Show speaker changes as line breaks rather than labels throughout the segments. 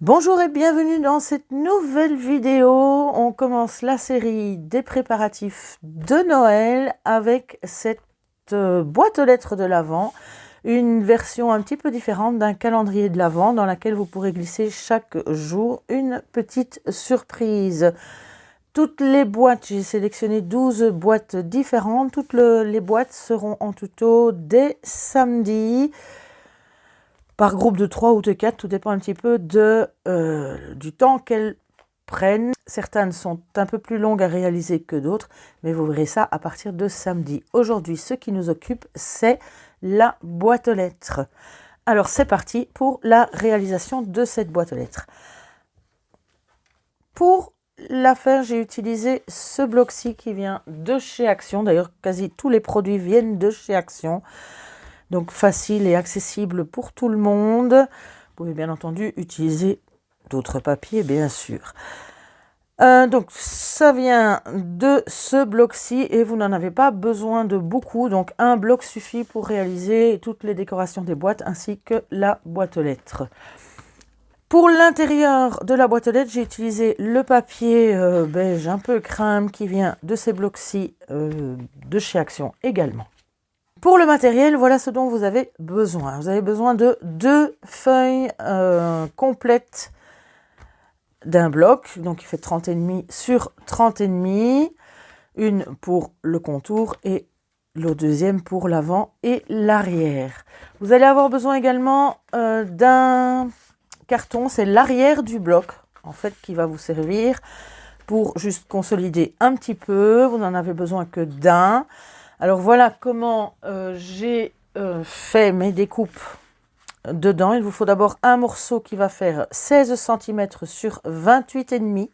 Bonjour et bienvenue dans cette nouvelle vidéo. On commence la série des préparatifs de Noël avec cette boîte aux lettres de l'Avent, une version un petit peu différente d'un calendrier de l'Avent dans laquelle vous pourrez glisser chaque jour une petite surprise. Toutes les boîtes, j'ai sélectionné 12 boîtes différentes. Toutes les boîtes seront en tuto dès samedi, par groupe de 3 ou de 4, tout dépend un petit peu du temps qu'elles prennent. Certaines sont un peu plus longues à réaliser que d'autres, mais vous verrez ça à partir de samedi. Aujourd'hui, ce qui nous occupe, c'est la boîte aux lettres. Alors, c'est parti pour la réalisation de cette boîte aux lettres. Pour la faire, j'ai utilisé ce bloc-ci qui vient de chez Action. D'ailleurs, quasi tous les produits viennent de chez Action. Donc facile et accessible pour tout le monde. Vous pouvez bien entendu utiliser d'autres papiers, bien sûr. Donc ça vient de ce bloc-ci et vous n'en avez pas besoin de beaucoup. Donc un bloc suffit pour réaliser toutes les décorations des boîtes ainsi que la boîte aux lettres. Pour l'intérieur de la boîte aux lettres, j'ai utilisé le papier beige un peu crème qui vient de ces blocs-ci de chez Action également. Pour le matériel, voilà ce dont vous avez besoin. Vous avez besoin de 2 feuilles complètes d'un bloc, donc il fait 30,5 sur 30,5, une pour le contour et le deuxième pour l'avant et l'arrière. Vous allez avoir besoin également d'un carton, c'est l'arrière du bloc en fait qui va vous servir pour juste consolider un petit peu. Vous n'en avez besoin que d'un. Alors voilà comment j'ai fait mes découpes dedans. Il vous faut d'abord un morceau qui va faire 16 cm sur 28,5.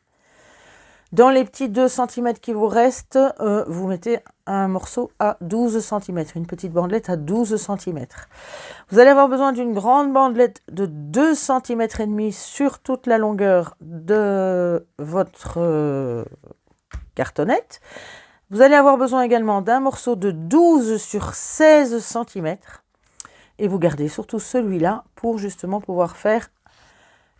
Dans les petits 2 cm qui vous restent, vous mettez un morceau à 12 cm, une petite bandelette à 12 cm. Vous allez avoir besoin d'une grande bandelette de 2 cm et demi sur toute la longueur de votre cartonnette. Vous allez avoir besoin également d'un morceau de 12 sur 16 cm et vous gardez surtout celui-là pour justement pouvoir faire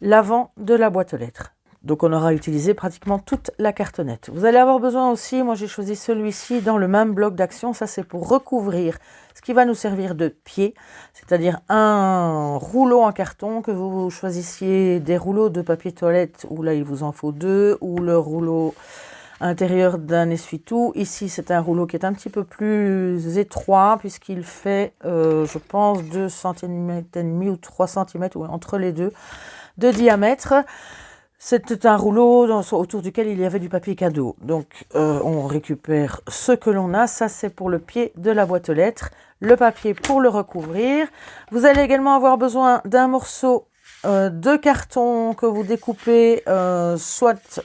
l'avant de la boîte aux lettres. Donc on aura utilisé pratiquement toute la cartonnette. Vous allez avoir besoin aussi, moi j'ai choisi celui-ci dans le même bloc d'action, ça c'est pour recouvrir ce qui va nous servir de pied, c'est-à-dire un rouleau en carton, que vous choisissiez des rouleaux de papier toilette où là il vous en faut 2, ou le rouleau intérieur d'un essuie-tout. Ici, c'est un rouleau qui est un petit peu plus étroit puisqu'il fait, je pense, 2 cm et demi ou 3 cm, ou entre les deux, de diamètre. C'était un rouleau autour duquel il y avait du papier cadeau. Donc, on récupère ce que l'on a. Ça, c'est pour le pied de la boîte aux lettres. Le papier pour le recouvrir. Vous allez également avoir besoin d'un morceau de carton que vous découpez soit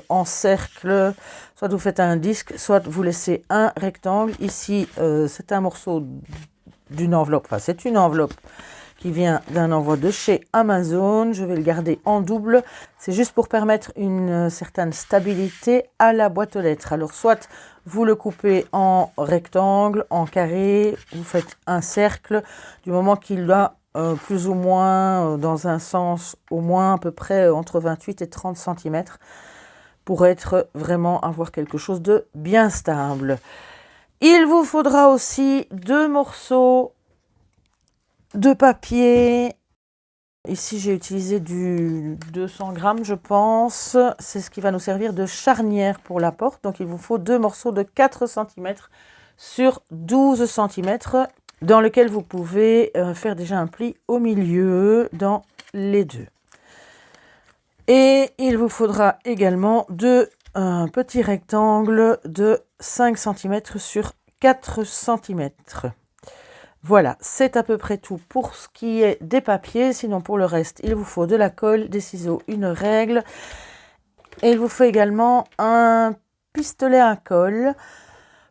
en cercle, soit vous faites un disque, soit vous laissez un rectangle. Ici, c'est un morceau d'une enveloppe, enfin c'est une enveloppe qui vient d'un envoi de chez Amazon. Je vais le garder en double. C'est juste pour permettre une certaine stabilité à la boîte aux lettres. Alors soit vous le coupez en rectangle, en carré, vous faites un cercle, du moment qu'il a plus ou moins dans un sens, au moins à peu près entre 28 et 30 cm, pour être vraiment avoir quelque chose de bien stable. Il vous faudra aussi 2 morceaux de papier. Ici, j'ai utilisé du 200 grammes, je pense. C'est ce qui va nous servir de charnière pour la porte. Donc, il vous faut 2 morceaux de 4 cm sur 12 cm, dans lequel vous pouvez faire déjà un pli au milieu dans les deux. Et il vous faudra également un petit rectangle de 5 cm sur 4 cm. Voilà, c'est à peu près tout pour ce qui est des papiers. Sinon, pour le reste, il vous faut de la colle, des ciseaux, une règle. Et il vous faut également un pistolet à colle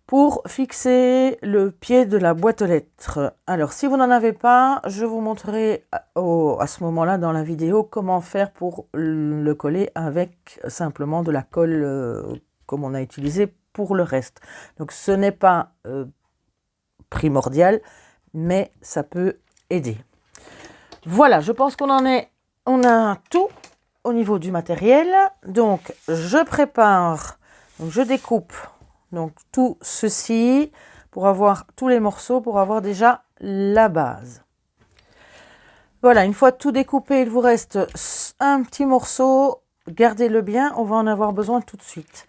pour fixer le pied de la boîte aux lettres. Alors, si vous n'en avez pas, je vous montrerai à ce moment-là dans la vidéo comment faire pour le coller avec simplement de la colle comme on a utilisé pour le reste. Donc, ce n'est pas primordial, mais ça peut aider. Voilà, je pense qu'on a tout. au niveau du matériel. Donc, je prépare, donc je découpe donc tout ceci pour avoir tous les morceaux, pour avoir déjà la base. Voilà, une fois tout découpé, il vous reste un petit morceau. Gardez-le bien, on va en avoir besoin tout de suite.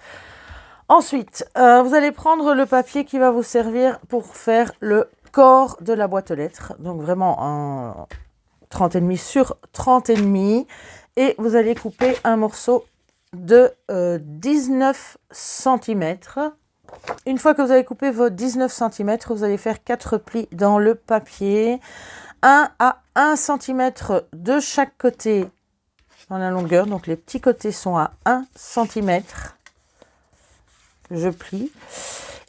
Ensuite, vous allez prendre le papier qui va vous servir pour faire le corps de la boîte aux lettres. Donc vraiment un 30,5 sur 30,5. Et vous allez couper un morceau de 19 cm. Une fois que vous avez coupé vos 19 cm, vous allez faire 4 plis dans le papier. 1 à 1 cm de chaque côté dans la longueur. Donc les petits côtés sont à 1 cm. Je plie.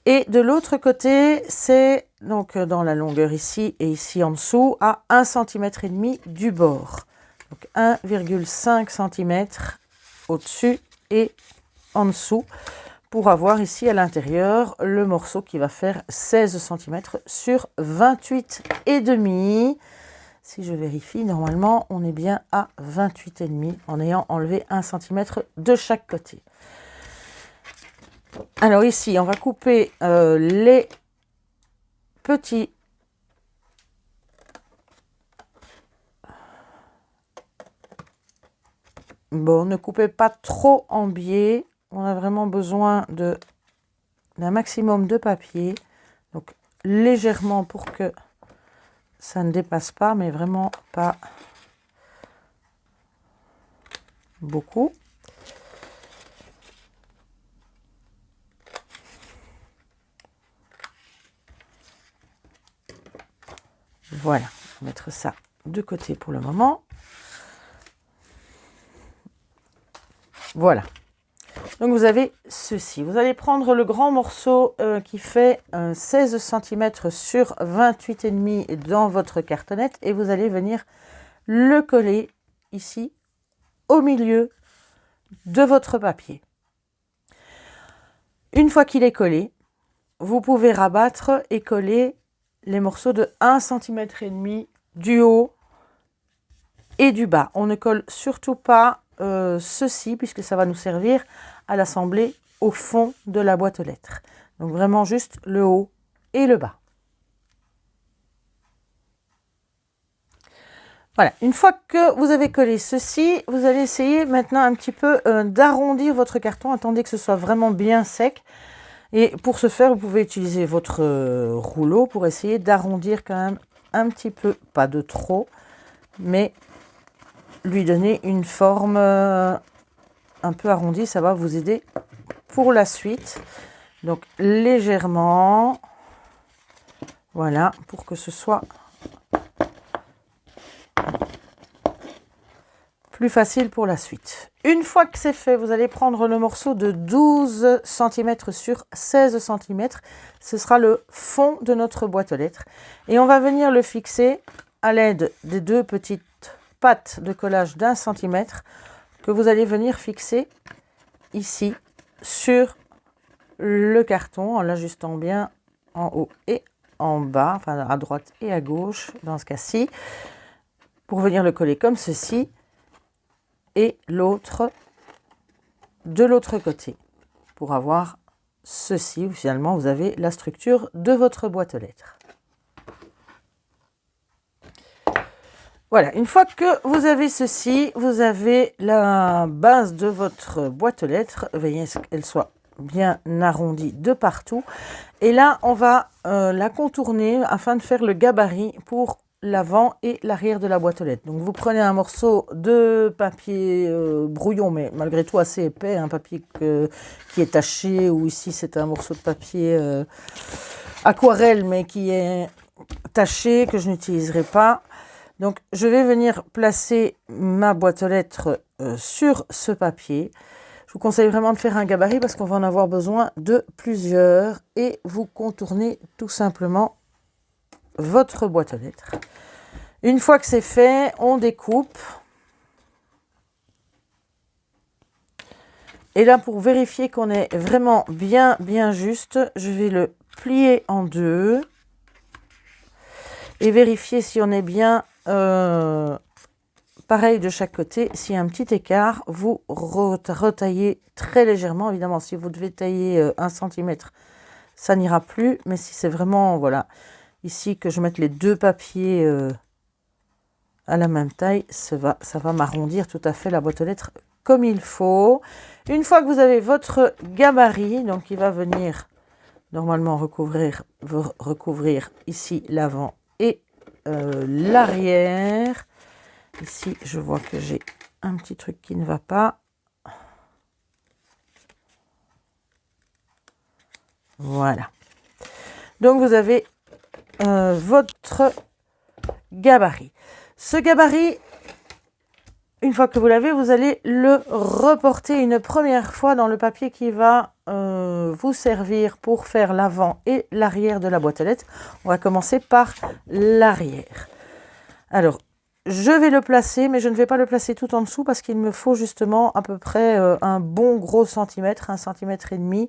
Et de l'autre côté, c'est donc dans la longueur ici et ici en dessous à 1,5 cm du bord. Donc 1,5 cm au-dessus et en dessous pour avoir ici à l'intérieur le morceau qui va faire 16 cm sur 28,5. Si je vérifie, normalement, on est bien à 28,5 en ayant enlevé 1 cm de chaque côté. Alors ici, on va couper les petits bon, ne coupez pas trop en biais. On a vraiment besoin d'un maximum de papier. Donc légèrement pour que ça ne dépasse pas, mais vraiment pas beaucoup. Voilà, on va mettre ça de côté pour le moment. Voilà. Donc vous avez ceci. Vous allez prendre le grand morceau qui fait 16 cm sur 28,5 dans votre cartonnette et vous allez venir le coller ici au milieu de votre papier. Une fois qu'il est collé, vous pouvez rabattre et coller les morceaux de 1,5 cm du haut et du bas. On ne colle surtout pas ceci puisque ça va nous servir à l'assembler au fond de la boîte aux lettres. Donc vraiment juste le haut et le bas. Voilà, une fois que vous avez collé ceci, vous allez essayer maintenant un petit peu d'arrondir votre carton. Attendez que ce soit vraiment bien sec. Et pour ce faire, vous pouvez utiliser votre rouleau pour essayer d'arrondir quand même un petit peu, pas de trop, mais lui donner une forme un peu arrondie. Ça va vous aider pour la suite. Donc légèrement, voilà, pour que ce soit plus facile pour la suite. Une fois que c'est fait, vous allez prendre le morceau de 12 cm sur 16 cm. Ce sera le fond de notre boîte aux lettres. Et on va venir le fixer à l'aide des deux petites pattes de collage d'1 cm que vous allez venir fixer ici sur le carton en l'ajustant bien en haut et en bas, enfin à droite et à gauche dans ce cas-ci, pour venir le coller comme ceci. Et l'autre de l'autre côté pour avoir ceci où finalement vous avez la structure de votre boîte aux lettres. Voilà, une fois que vous avez ceci, vous avez la base de votre boîte aux lettres. Veillez qu'elle soit bien arrondie de partout. Et là, on va la contourner afin de faire le gabarit pour l'avant et l'arrière de la boîte aux lettres. Donc vous prenez un morceau de papier brouillon, mais malgré tout assez épais, un papier qui est taché, ou ici c'est un morceau de papier aquarelle, mais qui est taché, que je n'utiliserai pas. Donc je vais venir placer ma boîte aux lettres sur ce papier. Je vous conseille vraiment de faire un gabarit parce qu'on va en avoir besoin de plusieurs, et vous contournez tout simplement votre boîte aux lettres. Une fois que c'est fait, on découpe. Et là, pour vérifier qu'on est vraiment bien juste, je vais le plier en deux et vérifier si on est bien pareil de chaque côté. S'il y a un petit écart, vous retaillez très légèrement. Évidemment, si vous devez tailler 1 cm, ça n'ira plus. Mais si c'est vraiment, voilà, ici que je mette les 2 papiers à la même taille, ça va m'arrondir tout à fait la boîte aux lettres comme il faut. Une fois que vous avez votre gabarit, donc il va venir normalement recouvrir ici l'avant et l'arrière. Ici, je vois que j'ai un petit truc qui ne va pas. Voilà. Donc, vous avez votre gabarit. Ce gabarit, une fois que vous l'avez, vous allez le reporter une première fois dans le papier qui va vous servir pour faire l'avant et l'arrière de la boîte aux lettres. On va commencer par l'arrière. Alors, je vais le placer, mais je ne vais pas le placer tout en dessous parce qu'il me faut justement à peu près un bon gros centimètre, 1,5 cm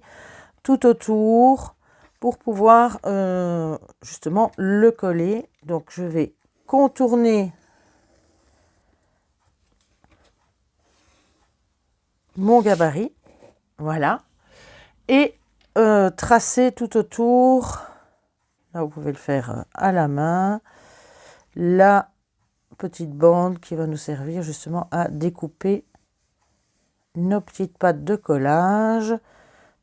tout autour pour pouvoir justement le coller. Donc, je vais contourner mon gabarit, voilà, et tracer tout autour, là vous pouvez le faire à la main, la petite bande qui va nous servir justement à découper nos petites pattes de collage.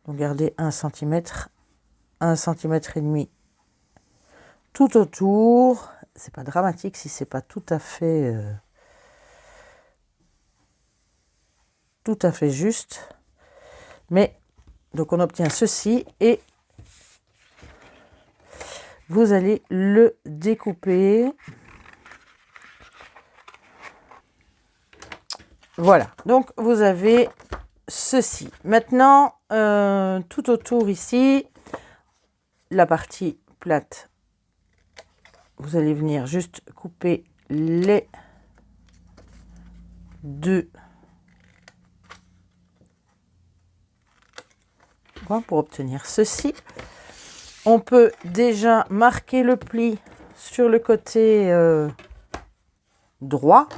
Donc gardez 1 cm, 1,5 cm tout autour. C'est pas dramatique si c'est pas tout à fait juste, mais donc on obtient ceci et vous allez le découper. Voilà, donc vous avez ceci. Maintenant, tout autour ici, la partie plate, vous allez venir juste couper les 2 pour obtenir ceci. On peut déjà marquer le pli sur le côté droit.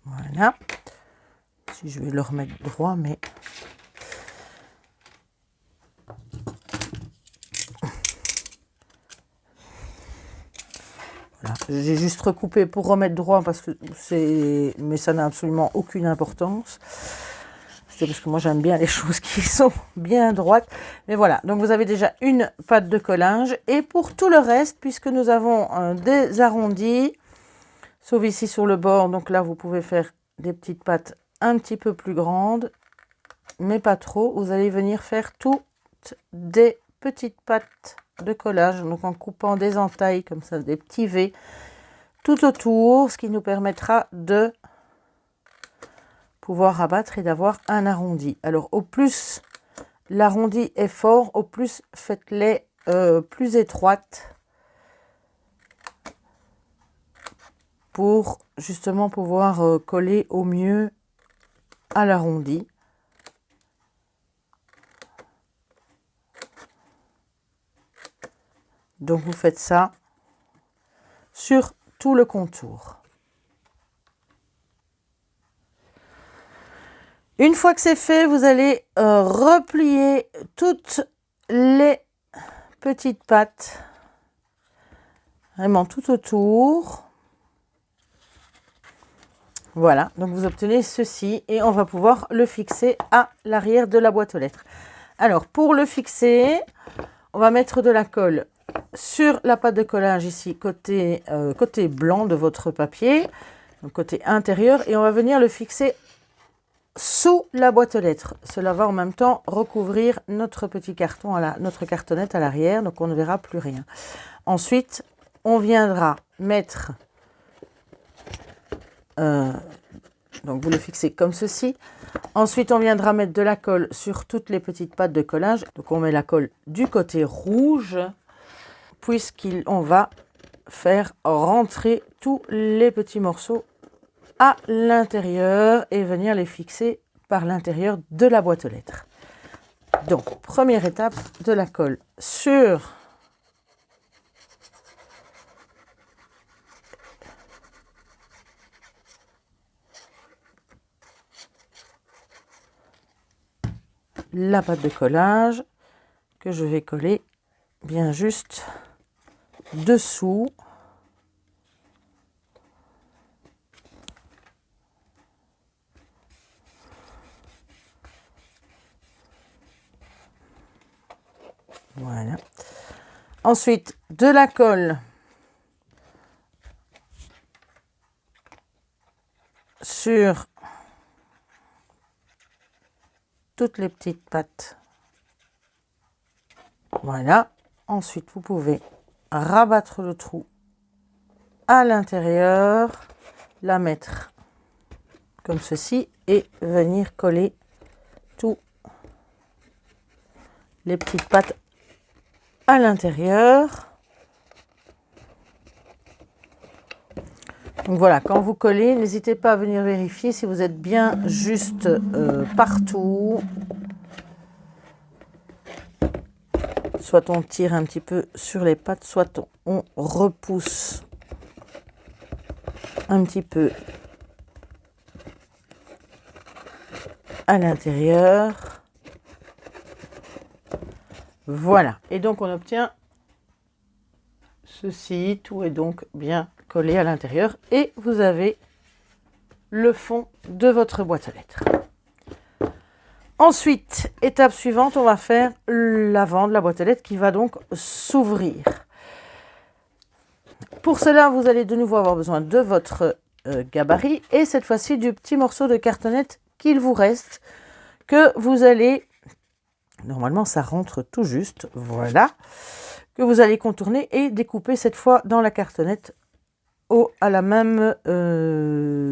Voilà. Si je vais le remettre droit, mais... Voilà. J'ai juste recoupé pour remettre droit parce que c'est... Mais ça n'a absolument aucune importance. C'est parce que moi j'aime bien les choses qui sont bien droites. Mais voilà, donc vous avez déjà une patte de collage. Et pour tout le reste, puisque nous avons des arrondis, sauf ici sur le bord, donc là vous pouvez faire des petites pattes un petit peu plus grandes, mais pas trop. Vous allez venir faire toutes des petites pattes de collage, donc en coupant des entailles comme ça, des petits V tout autour, ce qui nous permettra de pouvoir rabattre et d'avoir un arrondi. Alors au plus l'arrondi est fort, au plus faites-les plus étroites pour justement pouvoir coller au mieux à l'arrondi. Donc vous faites ça sur tout le contour. Une fois que c'est fait, vous allez replier toutes les petites pattes, vraiment tout autour. Voilà, donc vous obtenez ceci et on va pouvoir le fixer à l'arrière de la boîte aux lettres. Alors, pour le fixer, on va mettre de la colle sur la pâte de collage ici, côté blanc de votre papier, donc côté intérieur, et on va venir le fixer sous la boîte aux lettres. Cela va en même temps recouvrir notre petit carton, notre cartonnette à l'arrière, donc on ne verra plus rien. Ensuite, on viendra mettre... donc vous le fixez comme ceci. Ensuite, on viendra mettre de la colle sur toutes les petites pattes de collage. Donc on met la colle du côté rouge, puisqu'on va faire rentrer tous les petits morceaux à l'intérieur et venir les fixer par l'intérieur de la boîte aux lettres. Donc, première étape de la colle sur la pâte de collage que je vais coller bien juste dessous. Voilà. Ensuite, de la colle sur toutes les petites pattes. Voilà. Ensuite, vous pouvez rabattre le trou à l'intérieur, la mettre comme ceci et venir coller tous les petites pattes à l'intérieur. Donc voilà, quand vous collez, n'hésitez pas à venir vérifier si vous êtes bien juste partout. Soit on tire un petit peu sur les pattes, soit on repousse un petit peu à l'intérieur. Voilà. Et donc on obtient ceci. Tout est donc bien collé à l'intérieur. Et vous avez le fond de votre boîte à lettres. Ensuite, étape suivante, on va faire l'avant de la boîte à lettres qui va donc s'ouvrir. Pour cela, vous allez de nouveau avoir besoin de votre gabarit et cette fois-ci du petit morceau de cartonnette qu'il vous reste que vous allez, normalement ça rentre tout juste, voilà, que vous allez contourner et découper cette fois dans la cartonnette à la même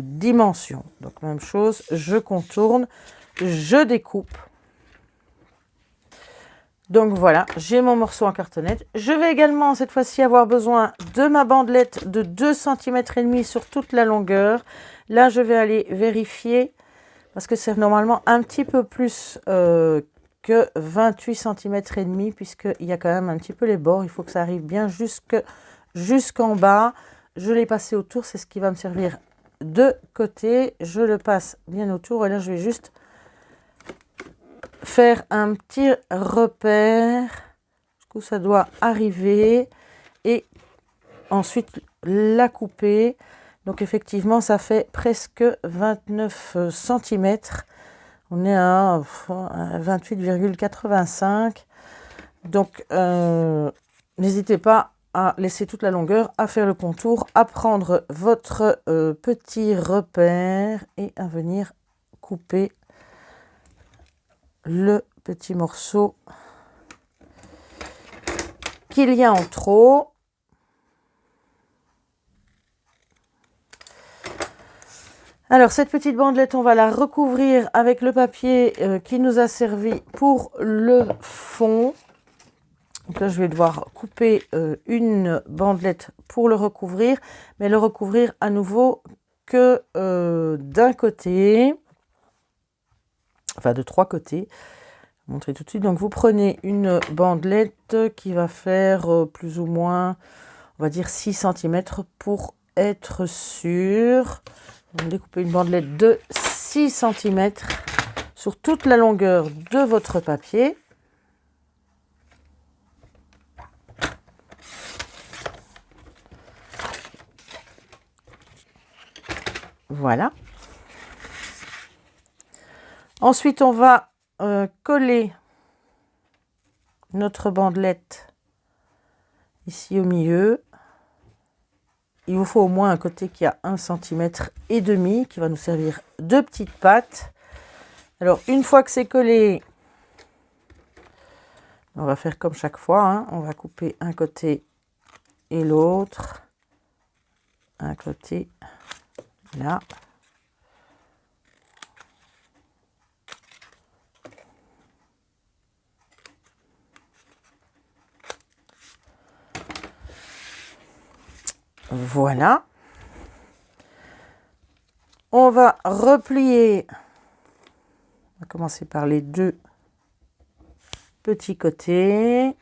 dimension. Donc même chose, je contourne, je découpe. Donc voilà, j'ai mon morceau en cartonnette. Je vais également cette fois-ci avoir besoin de ma bandelette de 2,5 cm sur toute la longueur. Là, je vais aller vérifier parce que c'est normalement un petit peu plus que 28 cm et demi puisqu'il y a quand même un petit peu les bords. Il faut que ça arrive bien jusqu'en bas. Je l'ai passé autour, c'est ce qui va me servir de côté. Je le passe bien autour et là, je vais juste faire un petit repère où ça doit arriver et ensuite la couper. Donc effectivement, ça fait presque 29 cm. On est à 28,85. Donc n'hésitez pas à laisser toute la longueur, à faire le contour, à prendre votre petit repère et à venir couper le petit morceau qu'il y a en trop. Alors cette petite bandelette, on va la recouvrir avec le papier qui nous a servi pour le fond. Donc là, je vais devoir couper une bandelette pour le recouvrir, mais le recouvrir à nouveau que d'un côté, enfin de 3 côtés. Je vais montrer tout de suite. Donc vous prenez une bandelette qui va faire plus ou moins, on va dire 6 cm pour être sûr. Vous découpez une bandelette de 6 cm sur toute la longueur de votre papier. Voilà. Ensuite, on va coller notre bandelette ici au milieu. Il vous faut au moins un côté qui a 1,5 cm qui va nous servir de petites pattes. Alors, une fois que c'est collé, on va faire comme chaque fois, hein. On va couper un côté et l'autre. Un côté, là. Voilà. On va replier. On va commencer par les deux petit côté.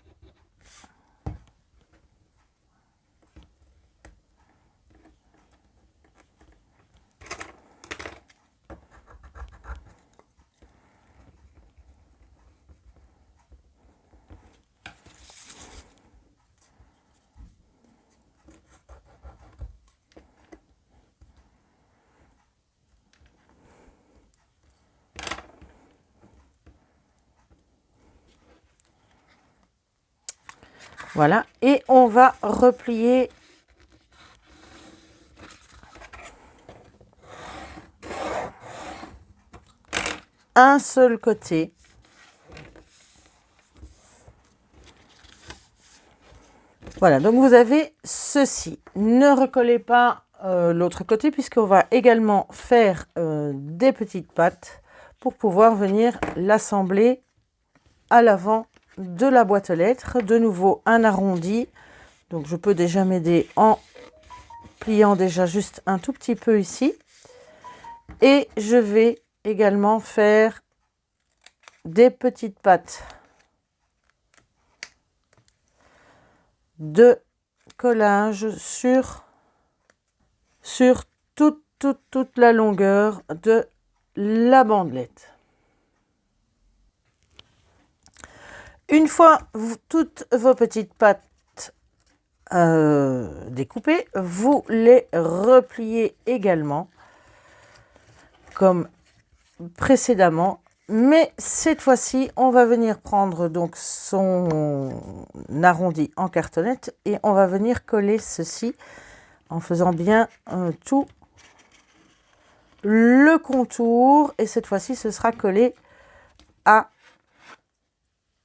Voilà, et on va replier un seul côté. Voilà, donc vous avez ceci. Ne recollez pas l'autre côté puisqu'on va également faire des petites pattes pour pouvoir venir l'assembler à l'avant de la boîte aux lettres. De nouveau un arrondi, donc je peux déjà m'aider en pliant déjà juste un tout petit peu ici, et je vais également faire des petites pattes de collage sur toute la longueur de la bandelette. Une fois toutes vos petites pattes découpées, vous les repliez également comme précédemment, mais cette fois-ci, on va venir prendre donc son arrondi en cartonnette et on va venir coller ceci en faisant bien tout le contour, et cette fois-ci, ce sera collé à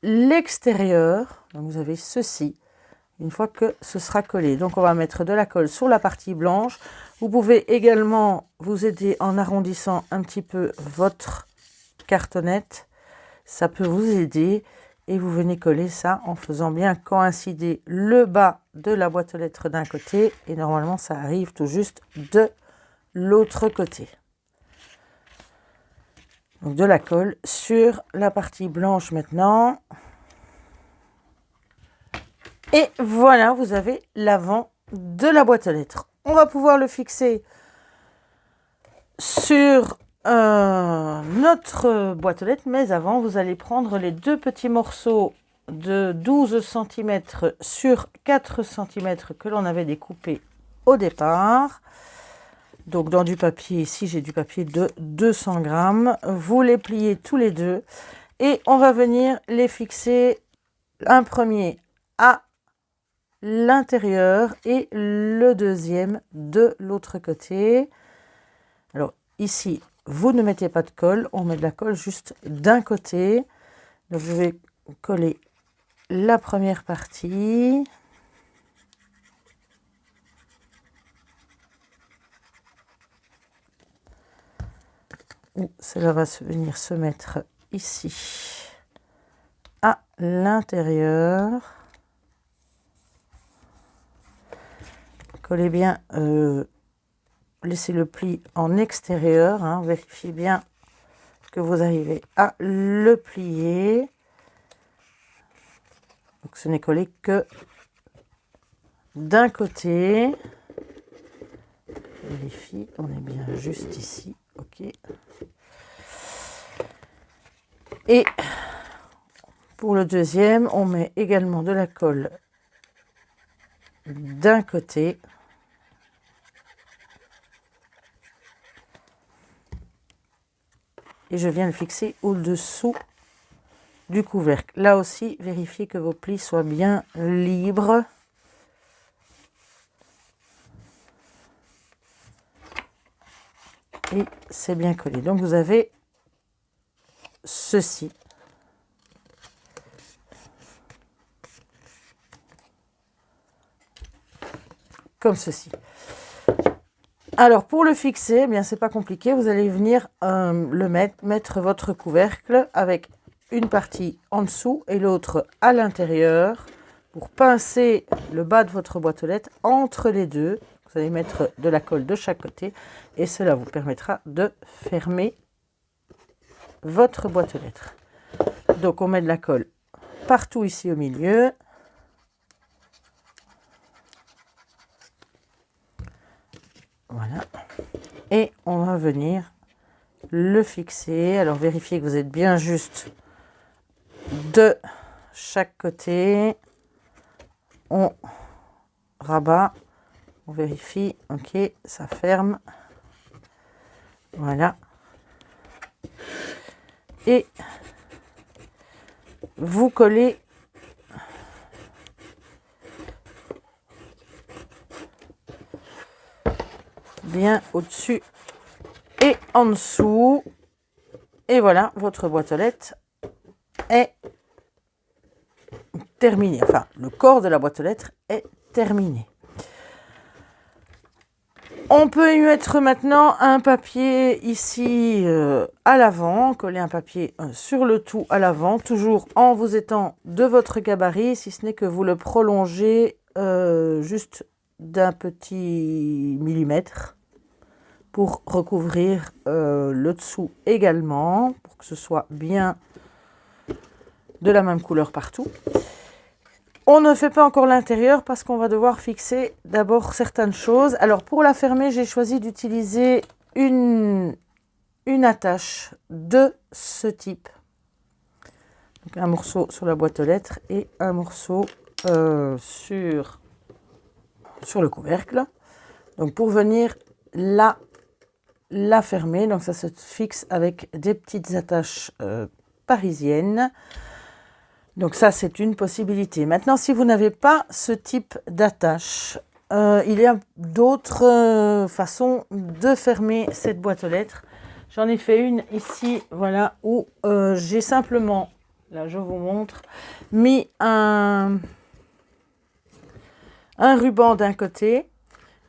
l'extérieur. Donc vous avez ceci une fois que ce sera collé. Donc on va mettre de la colle sur la partie blanche. Vous pouvez également vous aider en arrondissant un petit peu votre cartonnette, ça peut vous aider, et vous venez coller ça en faisant bien coïncider le bas de la boîte aux lettres d'un côté, et normalement ça arrive tout juste de l'autre côté. Donc de la colle sur la partie blanche maintenant. Et voilà, vous avez l'avant de la boîte aux lettres. On va pouvoir le fixer sur notre boîte aux lettres, mais avant, vous allez prendre les deux petits morceaux de 12 cm sur 4 cm que l'on avait découpé au départ. Donc dans du papier, ici j'ai du papier de 200 grammes. Vous les pliez tous les deux et on va venir les fixer, un premier à l'intérieur et le deuxième de l'autre côté. Alors ici, vous ne mettez pas de colle, on met de la colle juste d'un côté. Donc je vais coller la première partie. Cela va venir se mettre ici à l'intérieur. Collez bien, laissez le pli en extérieur, hein, vérifiez bien que vous arrivez à le plier. Donc ce n'est collé que d'un côté. Vérifie, on est bien juste ici, ok. Et pour le deuxième, on met également de la colle d'un côté. Et je viens le fixer au-dessous du couvercle. Là aussi, vérifiez que vos plis soient bien libres. Et c'est bien collé. Donc vous avez ceci. Comme ceci. Alors pour le fixer, eh bien c'est pas compliqué, vous allez venir mettre votre couvercle avec une partie en dessous et l'autre à l'intérieur pour pincer le bas de votre boîte aux lettres entre les deux. Vous allez mettre de la colle de chaque côté et cela vous permettra de fermer votre boîte aux lettres. Donc on met de la colle partout ici au milieu. Voilà. Et on va venir le fixer. Alors vérifiez que vous êtes bien juste de chaque côté. On rabat, on vérifie, ok, ça ferme. Voilà. Et vous collez bien au-dessus et en dessous. Et voilà, votre boîte aux lettres est terminée. Enfin, le corps de la boîte aux lettres est terminé. On peut y mettre maintenant un papier ici à l'avant, coller un papier sur le tout à l'avant, toujours en vous étant de votre gabarit, si ce n'est que vous le prolongez juste d'un petit millimètre pour recouvrir le dessous également, pour que ce soit bien de la même couleur partout. On ne fait pas encore l'intérieur parce qu'on va devoir fixer d'abord certaines choses. Alors pour la fermer, j'ai choisi d'utiliser une attache de ce type. Donc un morceau sur la boîte aux lettres et un morceau sur le couvercle. Donc pour venir la fermer, donc ça se fixe avec des petites attaches parisiennes. Donc ça, c'est une possibilité. Maintenant, si vous n'avez pas ce type d'attache, il y a d'autres façons de fermer cette boîte aux lettres. J'en ai fait une ici, voilà, où j'ai simplement, là je vous montre, mis un ruban d'un côté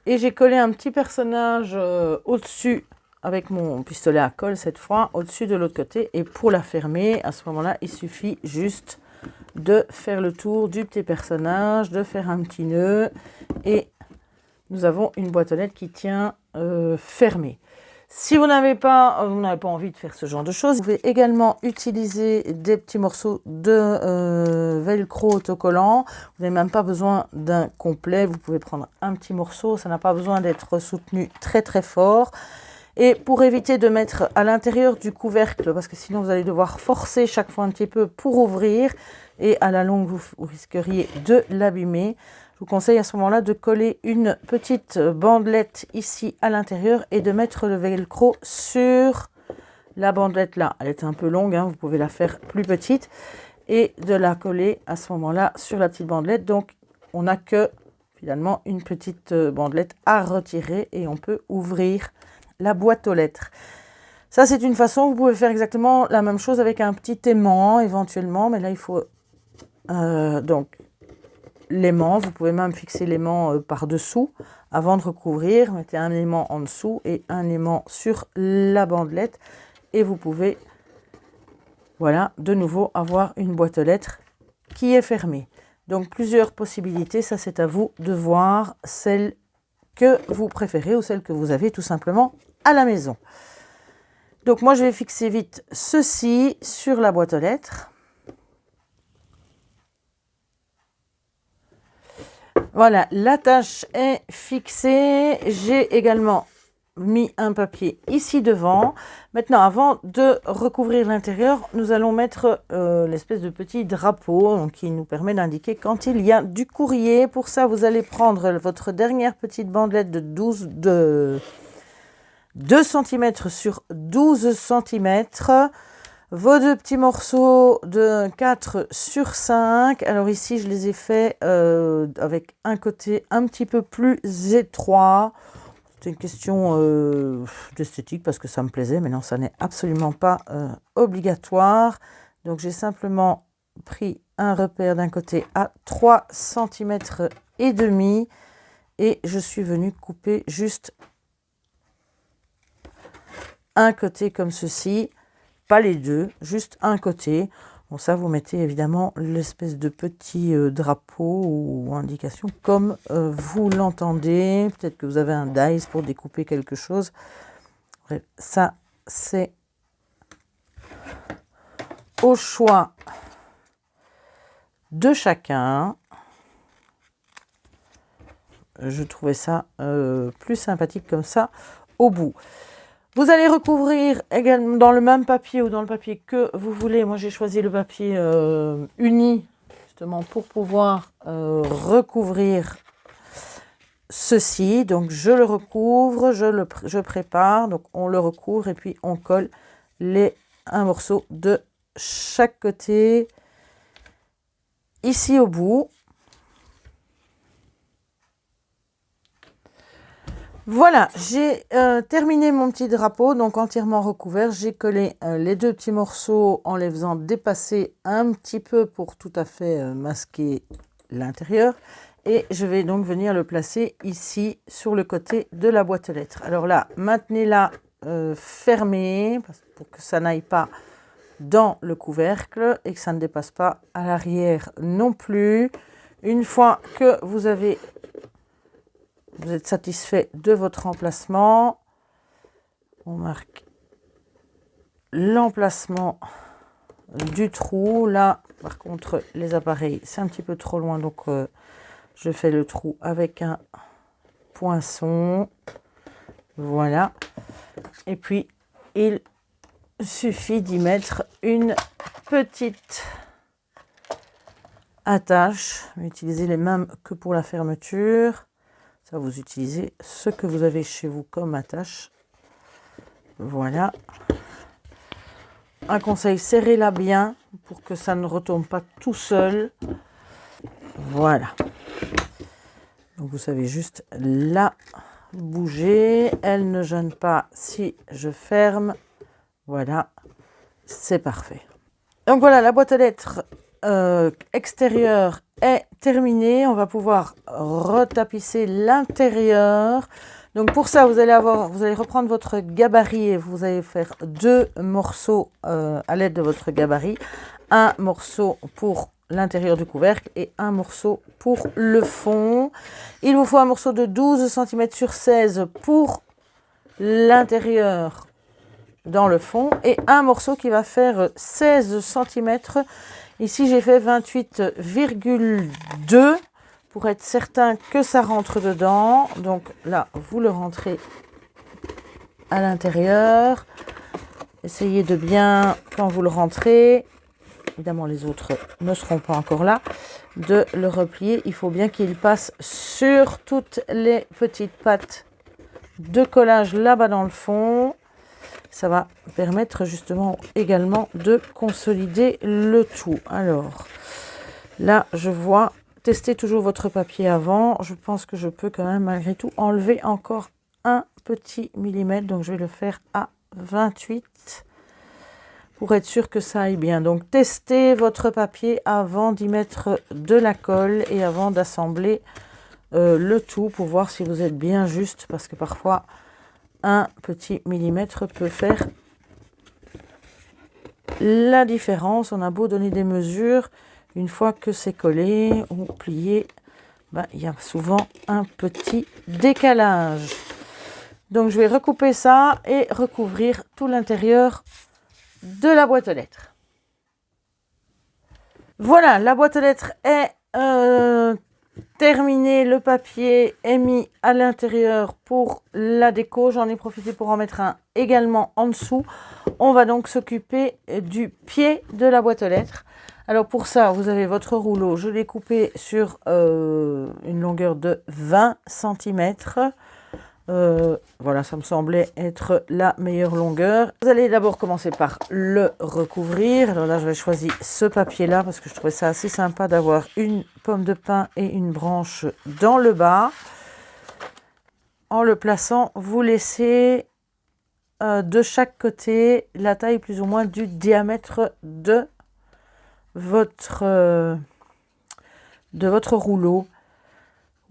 et j'ai collé un petit personnage au-dessus avec mon pistolet à colle cette fois, au-dessus de l'autre côté. Et pour la fermer, à ce moment-là, il suffit juste de faire le tour du petit personnage, de faire un petit nœud et nous avons une boîte aux lettres qui tient fermée. Si vous n'avez pas envie de faire ce genre de choses, vous pouvez également utiliser des petits morceaux de velcro autocollant. Vous n'avez même pas besoin d'un complet, vous pouvez prendre un petit morceau, ça n'a pas besoin d'être soutenu très très fort. Et pour éviter de mettre à l'intérieur du couvercle, parce que sinon vous allez devoir forcer chaque fois un petit peu pour ouvrir, et à la longue vous risqueriez de l'abîmer, je vous conseille à ce moment-là de coller une petite bandelette ici à l'intérieur et de mettre le velcro sur la bandelette là. Elle est un peu longue, hein, vous pouvez la faire plus petite, et de la coller à ce moment-là sur la petite bandelette. Donc on n'a que finalement une petite bandelette à retirer et on peut ouvrir la boîte aux lettres. Ça, c'est une façon. Vous pouvez faire exactement la même chose avec un petit aimant éventuellement, mais là il faut donc l'aimant. Vous pouvez même fixer l'aimant par-dessous avant de recouvrir. Mettez un aimant en dessous et un aimant sur la bandelette et vous pouvez, voilà, de nouveau avoir une boîte aux lettres qui est fermée. Donc plusieurs possibilités. Ça, c'est à vous de voir celle que vous préférez ou celle que vous avez tout simplement à la maison. Donc moi je vais fixer vite ceci sur la boîte aux lettres. Voilà, l'attache est fixée. J'ai également mis un papier ici devant. Maintenant, avant de recouvrir l'intérieur, nous allons mettre l'espèce de petit drapeau donc, qui nous permet d'indiquer quand il y a du courrier. Pour ça, vous allez prendre votre dernière petite bandelette de 2 cm sur 12 cm. Vos deux petits morceaux de 4 sur 5. Alors ici, je les ai faits avec un côté un petit peu plus étroit. C'est une question d'esthétique parce que ça me plaisait, mais non, ça n'est absolument pas obligatoire. Donc j'ai simplement pris un repère d'un côté à 3 cm et demi et je suis venue couper juste un côté comme ceci, pas les deux, juste un côté. Bon, ça, vous mettez évidemment l'espèce de petit drapeau ou indication comme vous l'entendez. Peut-être que vous avez un dice pour découper quelque chose. Bref, ça, c'est au choix de chacun. Je trouvais ça plus sympathique comme ça au bout. Vous allez recouvrir également dans le même papier ou dans le papier que vous voulez. Moi, j'ai choisi le papier uni, justement, pour pouvoir recouvrir ceci. Donc, je le recouvre, je prépare. Donc, on le recouvre et puis on colle un morceau de chaque côté, ici au bout. Voilà, j'ai terminé mon petit drapeau, donc entièrement recouvert. J'ai collé les deux petits morceaux en les faisant dépasser un petit peu pour tout à fait masquer l'intérieur. Et je vais donc venir le placer ici sur le côté de la boîte aux lettres. Alors là, maintenez-la fermée pour que ça n'aille pas dans le couvercle et que ça ne dépasse pas à l'arrière non plus. Une fois que vous êtes satisfait de votre emplacement, on marque l'emplacement du trou. Là, par contre, les appareils, c'est un petit peu trop loin, donc je fais le trou avec un poinçon. Voilà. Et puis, il suffit d'y mettre une petite attache. Utilisez les mêmes que pour la fermeture. Ça, vous utilisez ce que vous avez chez vous comme attache. Voilà. Un conseil, serrez-la bien pour que ça ne retombe pas tout seul. Voilà. Donc, vous savez juste la bouger. Elle ne gêne pas si je ferme. Voilà. C'est parfait. Donc, voilà, la boîte aux lettres extérieure est terminée. On va pouvoir retapisser l'intérieur. Donc pour ça, vous allez reprendre votre gabarit et vous allez faire deux morceaux à l'aide de votre gabarit. Un morceau pour l'intérieur du couvercle et un morceau pour le fond. Il vous faut un morceau de 12 cm sur 16 pour l'intérieur dans le fond et un morceau qui va faire 16 cm. Ici, j'ai fait 28,2 pour être certain que ça rentre dedans. Donc là, vous le rentrez à l'intérieur. Essayez de bien, quand vous le rentrez, évidemment les autres ne seront pas encore là, de le replier. Il faut bien qu'il passe sur toutes les petites pattes de collage là-bas dans le fond. Ça va permettre justement également de consolider le tout. Alors, là, je vois, testez toujours votre papier avant. Je pense que je peux quand même malgré tout enlever encore un petit millimètre. Donc, je vais le faire à 28 pour être sûr que ça aille bien. Donc, testez votre papier avant d'y mettre de la colle et avant d'assembler le tout pour voir si vous êtes bien juste parce que parfois, un petit millimètre peut faire la différence. On a beau donner des mesures, une fois que c'est collé ou plié, il y a souvent un petit décalage. Donc je vais recouper ça et recouvrir tout l'intérieur de la boîte aux lettres. Voilà, la boîte aux lettres est terminée, le papier est mis à l'intérieur pour la déco. J'en ai profité pour en mettre un également en dessous. On va donc s'occuper du pied de la boîte aux lettres. Alors pour ça, vous avez votre rouleau. Je l'ai coupé sur une longueur de 20 cm. Voilà, ça me semblait être la meilleure longueur. Vous allez d'abord commencer par le recouvrir. Alors là, j'avais choisi ce papier-là parce que je trouvais ça assez sympa d'avoir une pomme de pin et une branche dans le bas. En le plaçant, vous laissez de chaque côté la taille plus ou moins du diamètre de votre rouleau.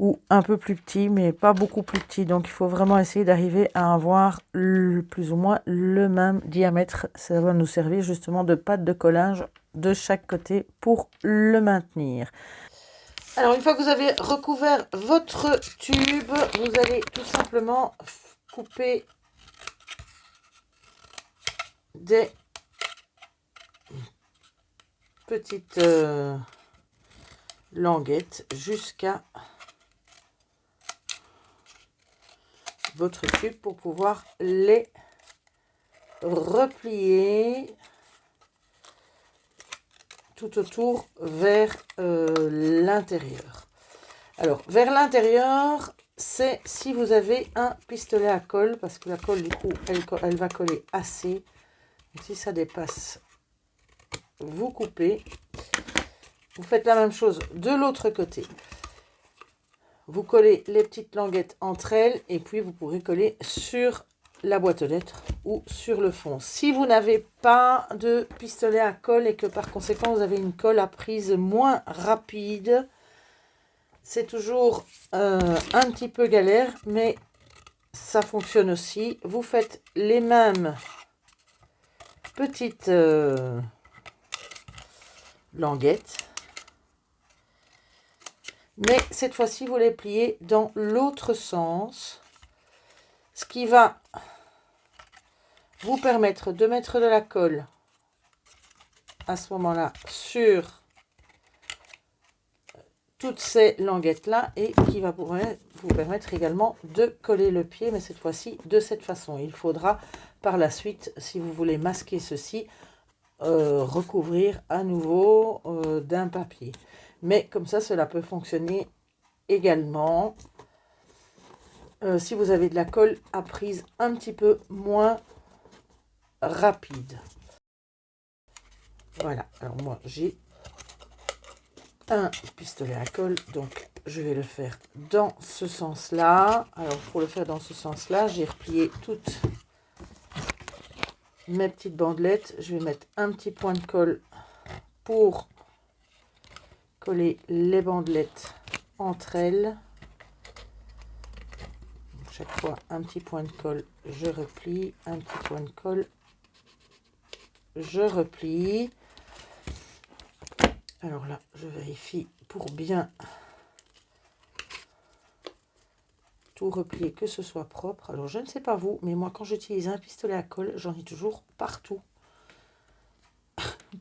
Ou un peu plus petit, mais pas beaucoup plus petit. Donc, il faut vraiment essayer d'arriver à avoir plus ou moins le même diamètre. Ça va nous servir justement de pâte de collage de chaque côté pour le maintenir. Alors, une fois que vous avez recouvert votre tube, vous allez tout simplement couper des petites languettes jusqu'à votre tube pour pouvoir les replier tout autour vers l'intérieur. Alors, vers l'intérieur, c'est si vous avez un pistolet à colle, parce que la colle, du coup, elle va coller assez. Donc, si ça dépasse, vous coupez. Vous faites la même chose de l'autre côté. Vous collez les petites languettes entre elles et puis vous pourrez coller sur la boîte aux lettres ou sur le fond. Si vous n'avez pas de pistolet à colle et que par conséquent vous avez une colle à prise moins rapide, c'est toujours un petit peu galère, mais ça fonctionne aussi. Vous faites les mêmes petites languettes. Mais cette fois-ci, vous les pliez dans l'autre sens. Ce qui va vous permettre de mettre de la colle à ce moment-là sur toutes ces languettes-là et qui va vous permettre également de coller le pied, mais cette fois-ci de cette façon. Il faudra par la suite, si vous voulez masquer ceci, recouvrir à nouveau d'un papier. Mais comme ça, cela peut fonctionner également si vous avez de la colle à prise un petit peu moins rapide. Voilà, alors moi j'ai un pistolet à colle, donc je vais le faire dans ce sens-là. Alors pour le faire dans ce sens-là, j'ai replié toutes mes petites bandelettes. Je vais mettre un petit point de colle pour coller les bandelettes entre elles. Chaque fois un petit point de colle, je replie, un petit point de colle, je replie. Alors là, je vérifie pour bien tout replier, que ce soit propre. Alors je ne sais pas vous, mais moi quand j'utilise un pistolet à colle, j'en ai toujours partout.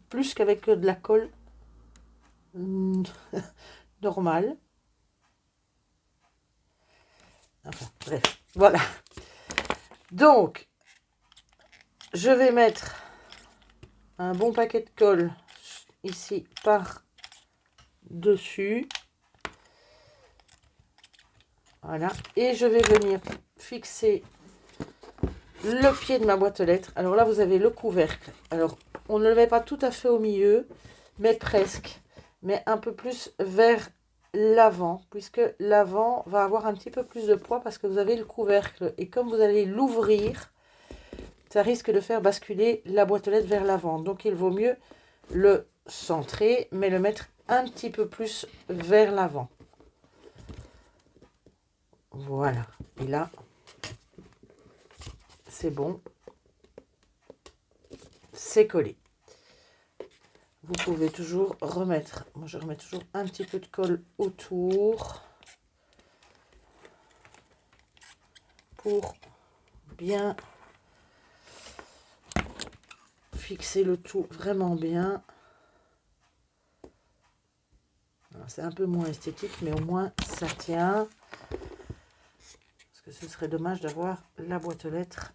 Plus qu'avec de la colle normale. Enfin, bref, voilà. Donc, je vais mettre un bon paquet de colle ici par dessus. Voilà. Et je vais venir fixer le pied de ma boîte aux lettres. Alors là, vous avez le couvercle. Alors, on ne le met pas tout à fait au milieu, mais presque. Mais un peu plus vers l'avant, puisque l'avant va avoir un petit peu plus de poids parce que vous avez le couvercle. Et comme vous allez l'ouvrir, ça risque de faire basculer la boîte aux lettres vers l'avant. Donc, il vaut mieux le centrer, mais le mettre un petit peu plus vers l'avant. Voilà. Et là, c'est bon. C'est collé. Vous pouvez toujours remettre, moi je remets toujours un petit peu de colle autour pour bien fixer le tout vraiment bien. C'est un peu moins esthétique, mais au moins ça tient. Parce que ce serait dommage d'avoir la boîte aux lettres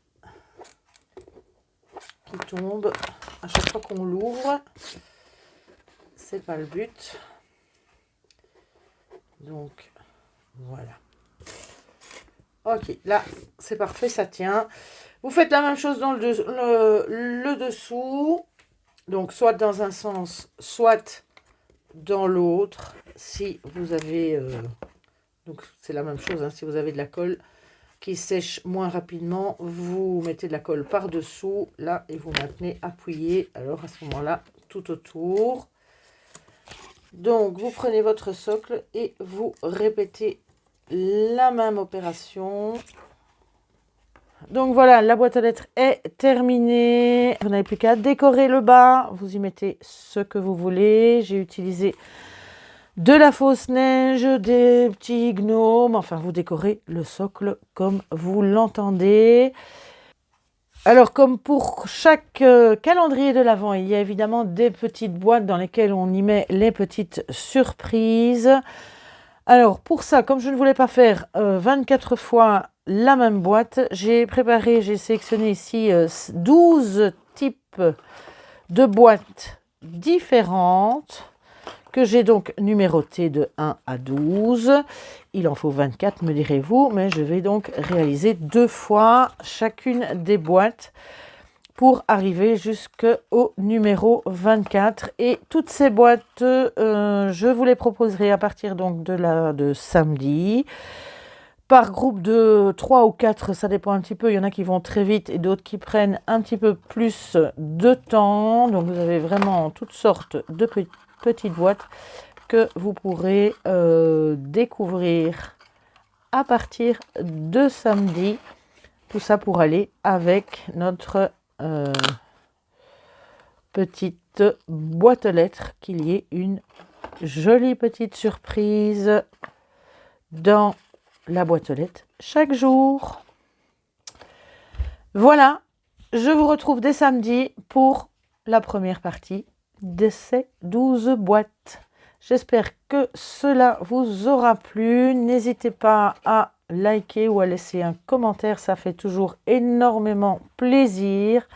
qui tombe à chaque fois qu'on l'ouvre. C'est pas le but. Donc voilà. Ok, là c'est parfait, ça tient. Vous faites la même chose dans le dessous. Donc soit dans un sens, soit dans l'autre. Si vous avez... donc c'est la même chose, hein, si vous avez de la colle qui sèche moins rapidement, vous mettez de la colle par-dessous, là, et vous maintenez appuyé. Alors à ce moment-là, tout autour. Donc, vous prenez votre socle et vous répétez la même opération. Donc voilà, la boîte à lettres est terminée. Vous n'avez plus qu'à décorer le bas. Vous y mettez ce que vous voulez. J'ai utilisé de la fausse neige, des petits gnomes. Enfin, vous décorez le socle comme vous l'entendez. Alors, comme pour chaque calendrier de l'Avent, il y a évidemment des petites boîtes dans lesquelles on y met les petites surprises. Alors, pour ça, comme je ne voulais pas faire 24 fois la même boîte, j'ai sélectionné ici 12 types de boîtes différentes que j'ai donc numérotées de 1 à 12. Il en faut 24, me direz-vous, mais je vais donc réaliser 2 fois chacune des boîtes pour arriver jusqu'au numéro 24. Et toutes ces boîtes, je vous les proposerai à partir donc de samedi. Par groupe de 3 ou 4, ça dépend un petit peu. Il y en a qui vont très vite et d'autres qui prennent un petit peu plus de temps. Donc vous avez vraiment toutes sortes de petites boîtes que vous pourrez découvrir à partir de samedi. Tout ça pour aller avec notre petite boîte aux lettres, qu'il y ait une jolie petite surprise dans la boîte aux lettres chaque jour. Voilà, je vous retrouve dès samedi pour la première partie de ces 12 boîtes. J'espère que cela vous aura plu. N'hésitez pas à liker ou à laisser un commentaire, ça fait toujours énormément plaisir.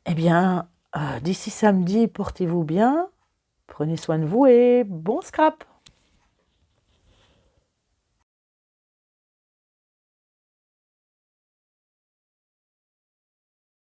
Eh bien, d'ici samedi, portez-vous bien, prenez soin de vous et bon scrap!